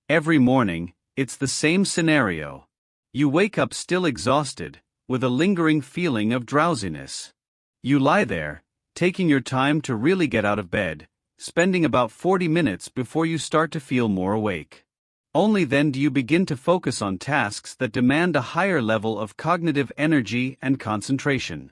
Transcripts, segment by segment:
Every morning, it's the same scenario. You wake up still exhausted, with a lingering feeling of drowsiness. You lie there, taking your time to really get out of bed, spending about 40 minutes before you start to feel more awake. Only then do you begin to focus on tasks that demand a higher level of cognitive energy and concentration.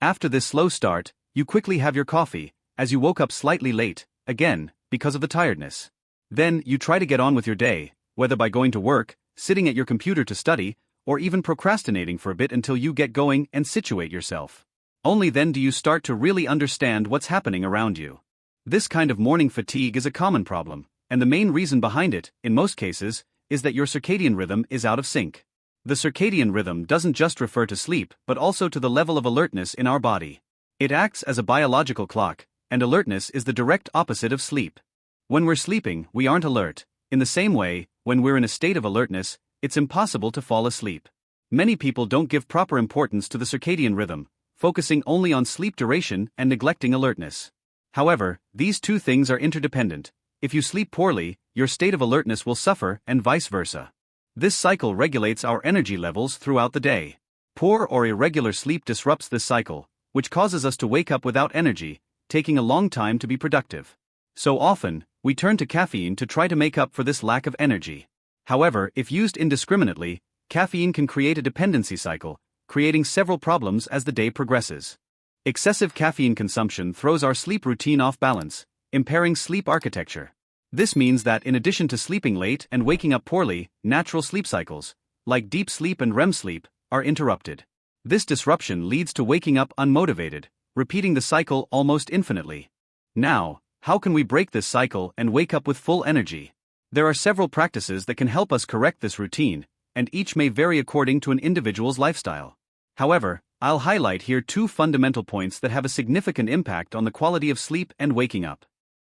After this slow start, you quickly have your coffee, as you woke up slightly late, again, because of the tiredness. Then, you try to get on with your day, whether by going to work, sitting at your computer to study, or even procrastinating for a bit until you get going and situate yourself. Only then do you start to really understand what's happening around you. This kind of morning fatigue is a common problem, and the main reason behind it, in most cases, is that your circadian rhythm is out of sync. The circadian rhythm doesn't just refer to sleep, but also to the level of alertness in our body. It acts as a biological clock, and alertness is the direct opposite of sleep. When we're sleeping, we aren't alert. In the same way, when we're in a state of alertness, it's impossible to fall asleep. Many people don't give proper importance to the circadian rhythm, focusing only on sleep duration and neglecting alertness. However, these two things are interdependent. If you sleep poorly, your state of alertness will suffer, and vice versa. This cycle regulates our energy levels throughout the day. Poor or irregular sleep disrupts this cycle, which causes us to wake up without energy, taking a long time to be productive. So often, we turn to caffeine to try to make up for this lack of energy. However, if used indiscriminately, caffeine can create a dependency cycle, creating several problems as the day progresses. Excessive caffeine consumption throws our sleep routine off balance, impairing sleep architecture. This means that in addition to sleeping late and waking up poorly, natural sleep cycles, like deep sleep and REM sleep, are interrupted. This disruption leads to waking up unmotivated, repeating the cycle almost infinitely. Now, how can we break this cycle and wake up with full energy? There are several practices that can help us correct this routine, and each may vary according to an individual's lifestyle. However, I'll highlight here two fundamental points that have a significant impact on the quality of sleep and waking up.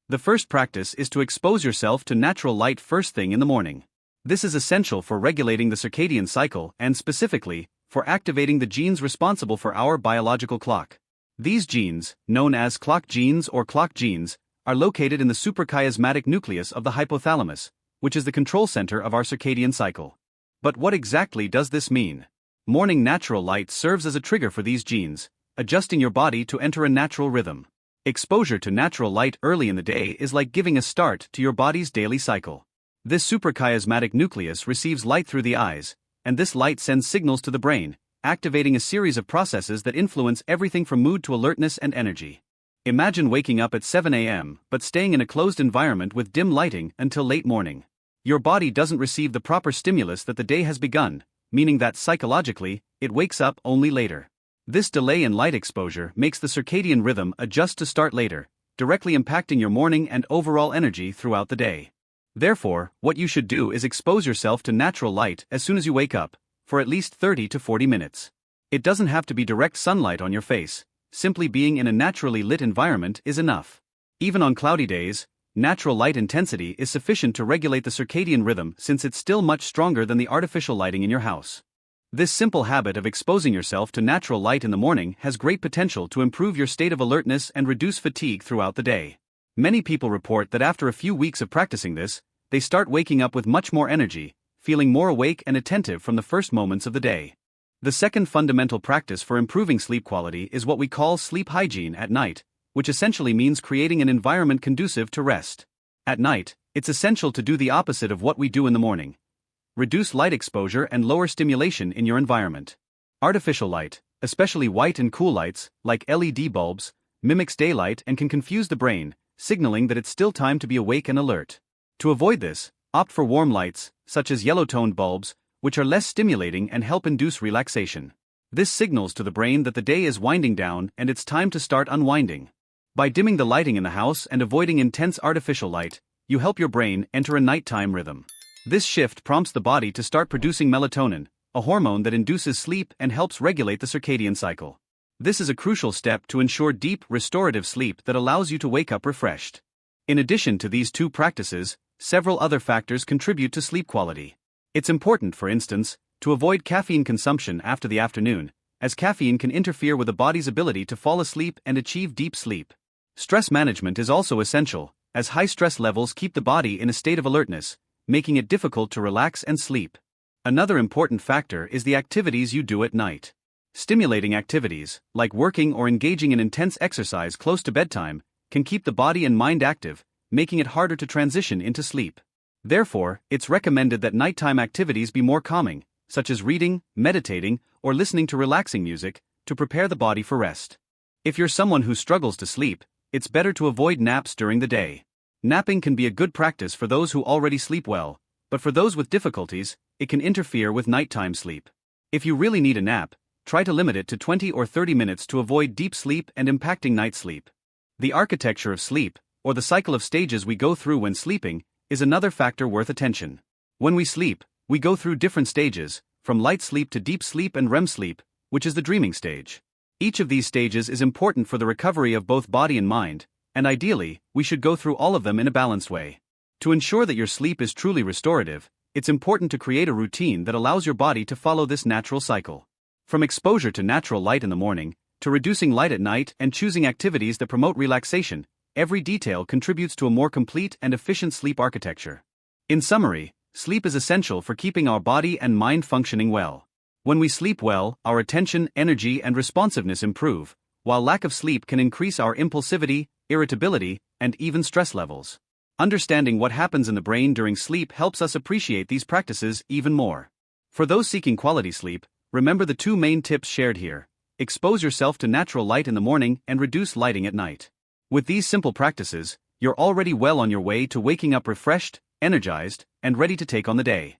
The first practice is to expose yourself to natural light first thing in the morning. This is essential for regulating the circadian cycle and specifically, for activating the genes responsible for our biological clock. These genes, known as clock genes or clock genes, are located in the suprachiasmatic nucleus of the hypothalamus, which is the control center of our circadian cycle. But what exactly does this mean? Morning natural light serves as a trigger for these genes, adjusting your body to enter a natural rhythm. Exposure to natural light early in the day is like giving a start to your body's daily cycle. This suprachiasmatic nucleus receives light through the eyes, and this light sends signals to the brain, activating a series of processes that influence everything from mood to alertness and energy. Imagine waking up at 7 a.m., but staying in a closed environment with dim lighting until late morning. Your body doesn't receive the proper stimulus that the day has begun, meaning that psychologically, it wakes up only later. This delay in light exposure makes the circadian rhythm adjust to start later, directly impacting your morning and overall energy throughout the day. Therefore, what you should do is expose yourself to natural light as soon as you wake up, for at least 30 to 40 minutes. It doesn't have to be direct sunlight on your face. Simply being in a naturally lit environment is enough. Even on cloudy days, natural light intensity is sufficient to regulate the circadian rhythm since it's still much stronger than the artificial lighting in your house. This simple habit of exposing yourself to natural light in the morning has great potential to improve your state of alertness and reduce fatigue throughout the day. Many people report that after a few weeks of practicing this, they start waking up with much more energy, feeling more awake and attentive from the first moments of the day. The second fundamental practice for improving sleep quality is what we call sleep hygiene at night, which essentially means creating an environment conducive to rest. At night, it's essential to do the opposite of what we do in the morning. Reduce light exposure and lower stimulation in your environment. Artificial light, especially white and cool lights, like LED bulbs, mimics daylight and can confuse the brain, signaling that it's still time to be awake and alert. To avoid this, opt for warm lights, such as yellow-toned bulbs, which are less stimulating and help induce relaxation. This signals to the brain that the day is winding down and it's time to start unwinding. By dimming the lighting in the house and avoiding intense artificial light, you help your brain enter a nighttime rhythm. This shift prompts the body to start producing melatonin, a hormone that induces sleep and helps regulate the circadian cycle. This is a crucial step to ensure deep, restorative sleep that allows you to wake up refreshed. In addition to these two practices, several other factors contribute to sleep quality. It's important, for instance, to avoid caffeine consumption after the afternoon, as caffeine can interfere with the body's ability to fall asleep and achieve deep sleep. Stress management is also essential, as high stress levels keep the body in a state of alertness, making it difficult to relax and sleep. Another important factor is the activities you do at night. Stimulating activities, like working or engaging in intense exercise close to bedtime, can keep the body and mind active, making it harder to transition into sleep. Therefore, it's recommended that nighttime activities be more calming, such as reading, meditating, or listening to relaxing music, to prepare the body for rest. If you're someone who struggles to sleep, it's better to avoid naps during the day. Napping can be a good practice for those who already sleep well, but for those with difficulties, it can interfere with nighttime sleep. If you really need a nap, try to limit it to 20 or 30 minutes to avoid deep sleep and impacting night sleep. The architecture of sleep, or the cycle of stages we go through when sleeping, is another factor worth attention. When we sleep, we go through different stages, from light sleep to deep sleep and REM sleep, which is the dreaming stage. Each of these stages is important for the recovery of both body and mind, and ideally, we should go through all of them in a balanced way. To ensure that your sleep is truly restorative, it's important to create a routine that allows your body to follow this natural cycle. From exposure to natural light in the morning, to reducing light at night and choosing activities that promote relaxation, every detail contributes to a more complete and efficient sleep architecture. In summary, sleep is essential for keeping our body and mind functioning well. When we sleep well, our attention, energy, and responsiveness improve, while lack of sleep can increase our impulsivity, irritability, and even stress levels. Understanding what happens in the brain during sleep helps us appreciate these practices even more. For those seeking quality sleep, remember the two main tips shared here. Expose yourself to natural light in the morning and reduce lighting at night. With these simple practices, you're already well on your way to waking up refreshed, energized, and ready to take on the day.